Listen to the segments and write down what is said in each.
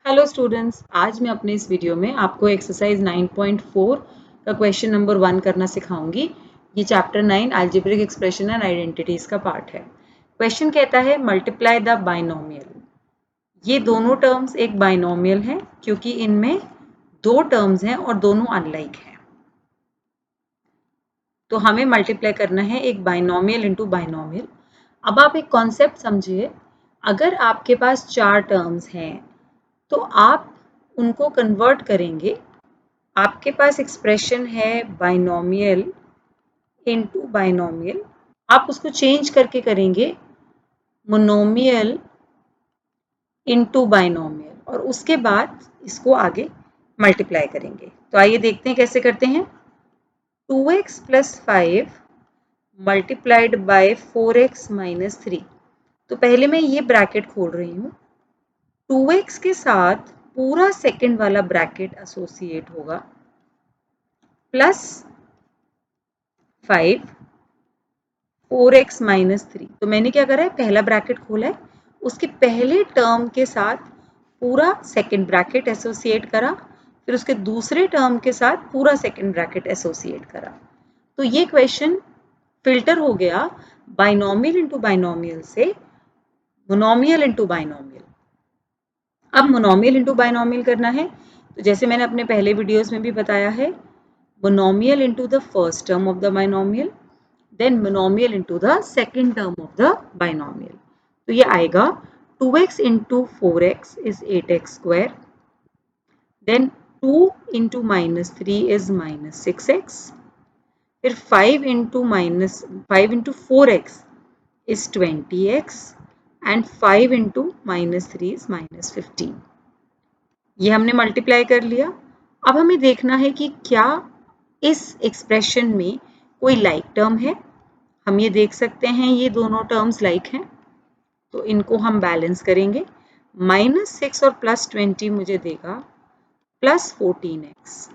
Hello students, आज मैं अपने इस वीडियो में आपको एक्सरसाइज 9.4 का क्वेश्चन नंबर 1 करना सिखाऊंगी। ये chapter 9 algebraic expression and identities का पार्ट है। क्वेश्चन कहता है मल्टीप्लाई द बाइनोमियल। ये दोनों टर्म्स एक बाइनोमियल है क्योंकि इनमें दो टर्म्स हैं और दोनों अनलाइक हैं। तो हमें मल्टीप्लाई करना है एक बाइनोमियल इंटू बाइनोमियल। अब आप एक कॉन्सेप्ट समझिए, अगर आपके पास 4 टर्म्स हैं तो आप उनको कन्वर्ट करेंगे। आपके पास एक्सप्रेशन है बाइनोमियल इनटू बाइनोमियल, आप उसको चेंज करके करेंगे मोनोमियल इनटू बाइनोमियल और उसके बाद इसको आगे मल्टीप्लाई करेंगे। तो आइए देखते हैं कैसे करते हैं। 2x + 5 multiplied by 4x - 3। तो पहले मैं ये ब्रैकेट खोल रही हूँ। 2x के साथ पूरा सेकंड वाला ब्रैकेट एसोसिएट होगा प्लस 5 4x - 3। तो मैंने क्या करा है, पहला ब्रैकेट खोला है, उसके पहले टर्म के साथ पूरा सेकंड ब्रैकेट एसोसिएट करा, फिर उसके दूसरे टर्म के साथ पूरा सेकंड ब्रैकेट एसोसिएट करा। तो ये क्वेश्चन फिल्टर हो गया बाइनोमियल इंटू बाइनोमियल से मोनोमियल इंटू बाइनोमियल। अब मोनोमियल इंटू बाइनोमियल करना है तो जैसे मैंने अपने पहले वीडियोस में भी बताया है, monomial into the first term of the binomial, then monomial into the second term of the binomial। तो ये आएगा 2x into 4x is 8x square, then 2 into -3 is -6x, फिर 5 into 4x is 20x and 5 into -3 is -15। ये हमने multiply कर लिया। अब हमें देखना है कि क्या इस एक्सप्रेशन में कोई लाइक टर्म है। हम ये देख सकते हैं ये दोनों टर्म्स लाइक हैं, तो इनको हम बैलेंस करेंगे। -6 और +20 मुझे देगा +14x।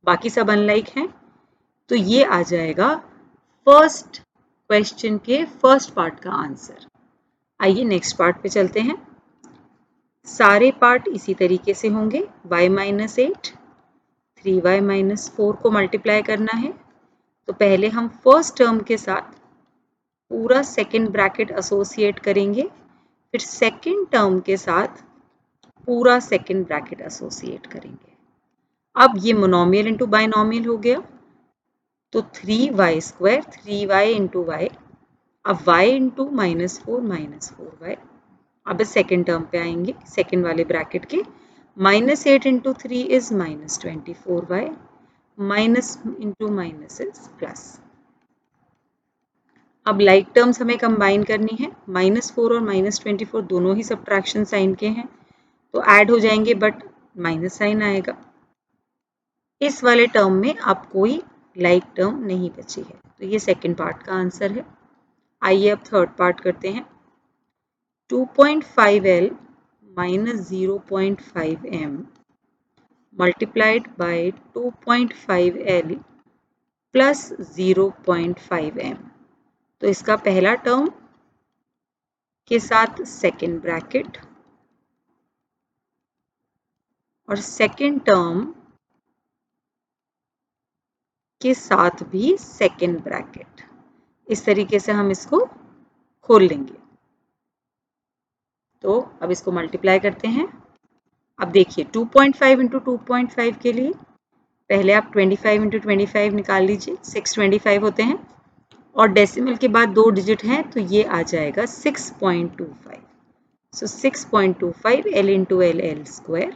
बाकी सब अनलाइक हैं, तो ये आ जाएगा फर्स्ट क्वेश्चन के फर्स्ट पार्ट का आंसर। आइए नेक्स्ट पार्ट पे चलते हैं। सारे पार्ट इसी तरीके से होंगे। y - 8 3y - 4 को मल्टीप्लाई करना है, तो पहले हम फर्स्ट टर्म के साथ पूरा सेकंड ब्रैकेट एसोसिएट करेंगे, फिर सेकंड टर्म के साथ पूरा सेकंड ब्रैकेट एसोसिएट करेंगे। अब ये मोनोमियल इंटू बाइनोमियल हो गया, तो 3y², 3y इंटू y, अब y इंटू -4 -4y। अब इस सेकंड टर्म पे आएंगे, सेकंड वाले ब्रैकेट के, -8 into 3 is -24y, minus into minus is plus. अब लाइक टर्म्स हमें कंबाइन करनी है। -4 और -24 दोनों ही सब्ट्रैक्शन साइन के हैं, तो ऐड हो जाएंगे बट माइनस साइन आएगा। इस वाले टर्म में अब कोई लाइक टर्म नहीं बची है, तो ये सेकंड पार्ट का आंसर है। आइए अब थर्ड पार्ट करते हैं। 2.5L - 0.5M multiplied by 2.5L plus 0.5M। तो इसका पहला टर्म के साथ सेकंड ब्रैकेट और सेकंड टर्म के साथ भी सेकंड ब्रैकेट, इस तरीके से हम इसको खोल लेंगे। तो अब इसको मल्टीप्लाई करते हैं। अब देखिए 2.5 इंटू 2.5 के लिए पहले आप 25 इंटू 25 निकाल लीजिए, 625 होते हैं और डेसिमल के बाद 2 डिजिट हैं, तो ये आ जाएगा 6.25। सो 6.25 L into L L square,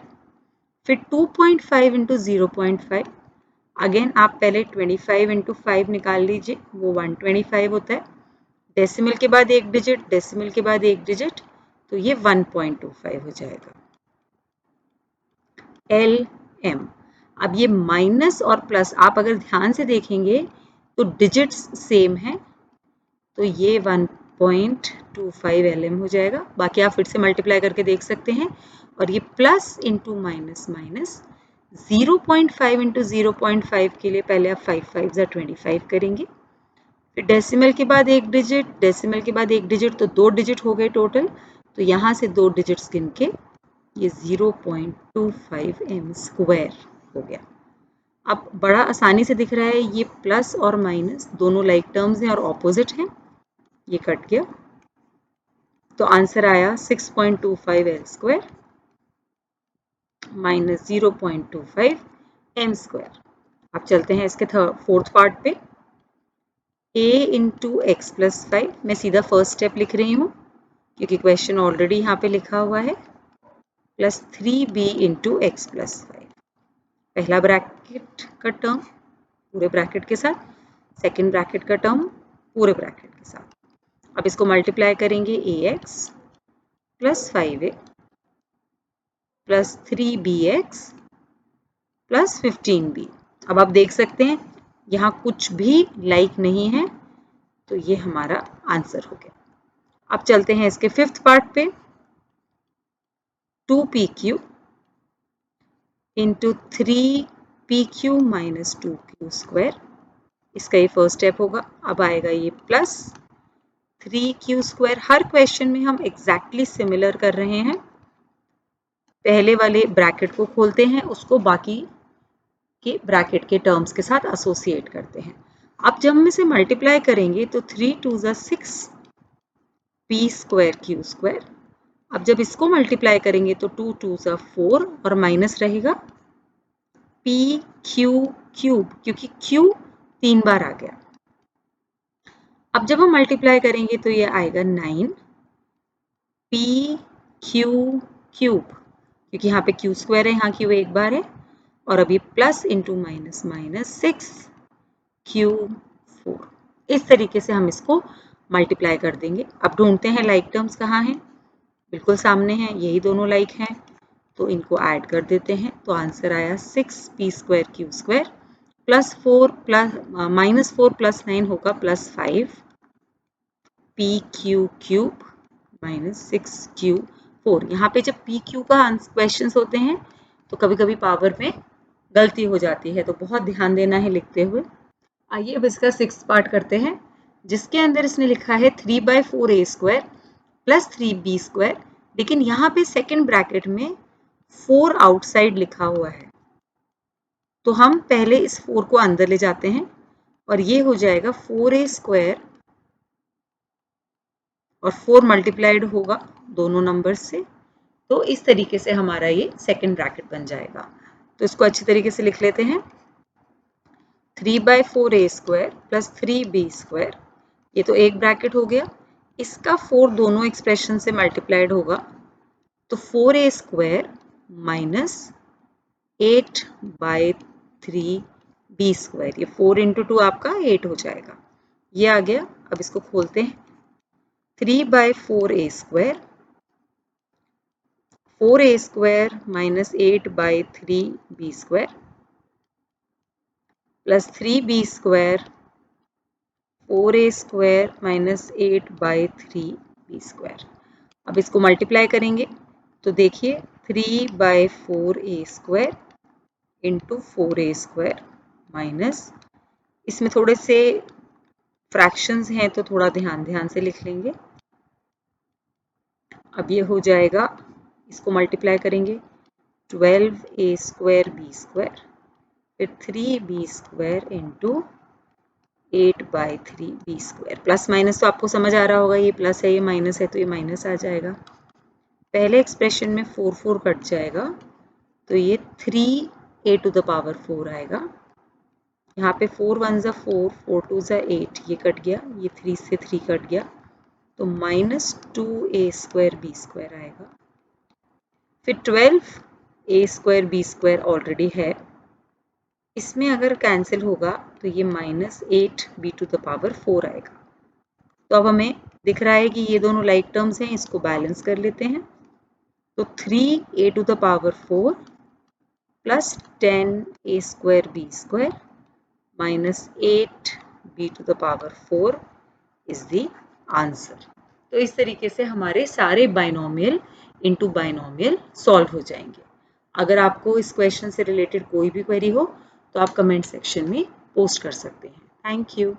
फिर 2.5 इंटू 0.5। अगेन आप पहले 25 इंटू 5 निकाल लीजिए, वो 125 होता है। डेसिमल के बाद एक डिजिट, डेसिमल के बाद एक डिजिट, तो ये 1.25 हो जाएगा। LM। अब ये माइनस और प्लस आप अगर ध्यान से देखेंगे तो डिजिट्स सेम है, तो ये 1.25 LM हो जाएगा। बाकी आप फिर से मल्टीप्लाई करके देख सकते हैं। और ये plus into minus minus 0.5 into 0.5 के लिए पहले आप 5 5 25 करेंगे, फिर डेसिमल के बाद एक डिजिट, डेसिमल के बाद एक डिजिट, तो 2 डिजिट हो गए टोटल। तो यहाँ से 2 डिजिट्स गिन के ये 0.25 m स्क्वायर हो गया। अब बड़ा आसानी से दिख रहा है, ये प्लस और माइनस दोनों लाइक टर्म्स हैं और ऑपोजिट हैं, ये कट गया, तो आंसर आया 6.25 l square minus 0.25 m square. अब चलते हैं इसके फोर्थ पार्ट पे। a इंटू एक्स प्लस 5, मैं सीधा फर्स्ट स्टेप लिख रही हूँ क्योंकि क्वेश्चन ऑलरेडी यहाँ पे लिखा हुआ है, plus 3b into x plus 5। पहला ब्रैकेट का टर्म पूरे ब्रैकेट के साथ, सेकेंड ब्रैकेट का टर्म पूरे ब्रैकेट के साथ। अब इसको मल्टीप्लाई करेंगे, ax plus 5a plus 3bx plus 15b। अब आप देख सकते हैं यहाँ कुछ भी लाइक नहीं है, तो ये हमारा आंसर हो गया। अब चलते हैं इसके फिफ्थ पार्ट पे। 2pq into 3pq minus 2q square, इसका ये फर्स्ट स्टेप होगा। अब आएगा ये प्लस 3q स्क्वायर। हर क्वेश्चन में हम एग्जैक्टली सिमिलर कर रहे हैं, पहले वाले ब्रैकेट को खोलते हैं, उसको बाकी के ब्रैकेट के टर्म्स के साथ एसोसिएट करते हैं। अब जब हम इसे मल्टीप्लाई करेंगे तो 3 2 6 p स्क्वायर q स्क्वायर। अब जब इसको मल्टीप्लाई करेंगे तो 2 2 4 और माइनस रहेगा p q क्यूब, क्योंकि q 3 बार आ गया। अब जब हम मल्टीप्लाई करेंगे तो ये आएगा 9 p q क्यूब, क्योंकि यहाँ पे q स्क्वायर है, यहाँ q एक बार है, और अभी plus into minus minus 6 q 4। इस तरीके से हम इसको मल्टीप्लाई कर देंगे। अब ढूंढते हैं लाइक टर्म्स कहाँ हैं, बिल्कुल सामने हैं, यही दोनों लाइक हैं, तो इनको ऐड कर देते हैं। तो आंसर आया 6p square q square plus 4 plus minus 4 plus 9 होगा plus 5 p q cube minus 6q 4। यहाँ पे जब p q का क्वेश्चन होते हैं तो कभी कभी पावर में गलती हो जाती है, तो बहुत ध्यान देना है लिखते हुए। आइए अब इसका सिक्स्थ पार्ट करते हैं, जिसके अंदर इसने लिखा है 3/4a square plus 3b square, लेकिन यहाँ पे सेकेंड ब्रैकेट में 4 आउटसाइड लिखा हुआ है, तो हम पहले इस 4 को अंदर ले जाते हैं और ये हो जाएगा 4a स्क्वायर और 4 मल्टीप्लाइड होगा दोनों नंबर से, तो इस तरीके से हमारा ये सेकेंड ब्रैकेट बन जाएगा। तो इसको अच्छी तरीके से लिख लेते हैं, 3/4a square plus 3b square, ये तो एक ब्रैकेट हो गया, इसका 4 दोनों एक्सप्रेशन से मल्टीप्लाइड होगा, तो 4a square minus 8/3b square, ये 4 इंटू 2 आपका 8 हो जाएगा, ये आ गया। अब इसको खोलते हैं, 3/4a square 4a square minus 8/3b square plus 3b square 4a square minus 8/3b square. अब इसको मल्टीप्लाई करेंगे तो देखिए 3/4a square into 4a square minus, इसमें थोड़े से फ्रैक्शंस हैं तो थोड़ा ध्यान से लिख लेंगे। अब ये हो जाएगा, इसको मल्टीप्लाई करेंगे 12a स्क्वायर b स्क्वायर फिर 3b square into 8/3b square. Plus minus तो आपको समझ आ रहा होगा, ये प्लस है ये माइनस है, तो ये माइनस आ जाएगा। पहले एक्सप्रेशन में 4 4 कट जाएगा, तो ये 3a टू द पावर 4 आएगा। यहाँ पे 4 1 ज़ा 4 4 2 ज़ा 8, ये कट गया, ये 3 से 3 कट गया, तो minus 2a square b square आएगा। फिर 12a square b square already है, इसमें अगर कैंसिल होगा तो ये minus 8b to the power 4 आएगा। तो अब हमें दिख रहा है कि ये दोनों लाइक टर्म्स हैं, इसको बैलेंस कर लेते हैं, तो 3a to the power 4 plus 10a square b square minus 8b to the power 4 is the answer. तो इस तरीके से हमारे सारे बाइनोमियल इनटू बाइनोमियल सॉल्व हो जाएंगे। अगर आपको इस क्वेश्चन से रिलेटेड कोई भी क्वेरी हो तो आप कमेंट सेक्शन में पोस्ट कर सकते हैं। Thank you.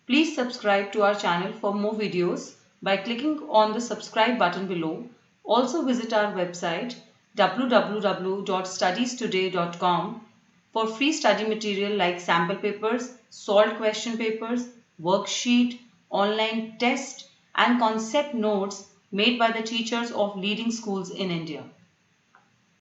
Please subscribe to our channel for more videos by clicking on the subscribe button below. Also visit our website www.studiestoday.com for free study material like sample papers, solved question papers, worksheet, online test, and concept notes made by the teachers of leading schools in India.